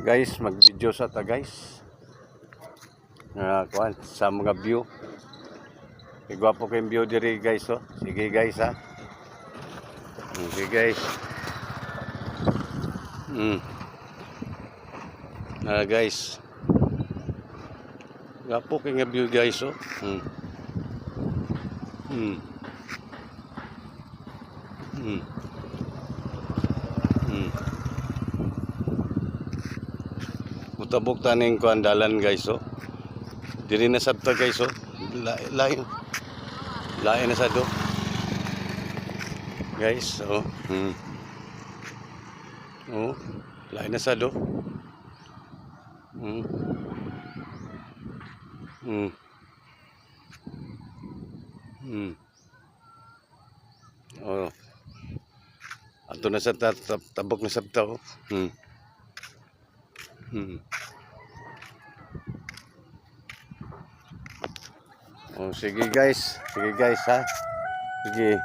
Guys, mag-video sa ta guys. Kuan sa mga view. Igwapo kayong view diri guys oh. Sige guys ha. Sige guys. Guys. Gwapo kayong view guys oh. Mutabok taning kuan dalan guys oh. Diri na sabta guys oh. Lain na sa do. Guys oh. Oh, lain na sa do. Oh. Ato na sa tabok na sabta oh. Oh, sige guys ha. Sige.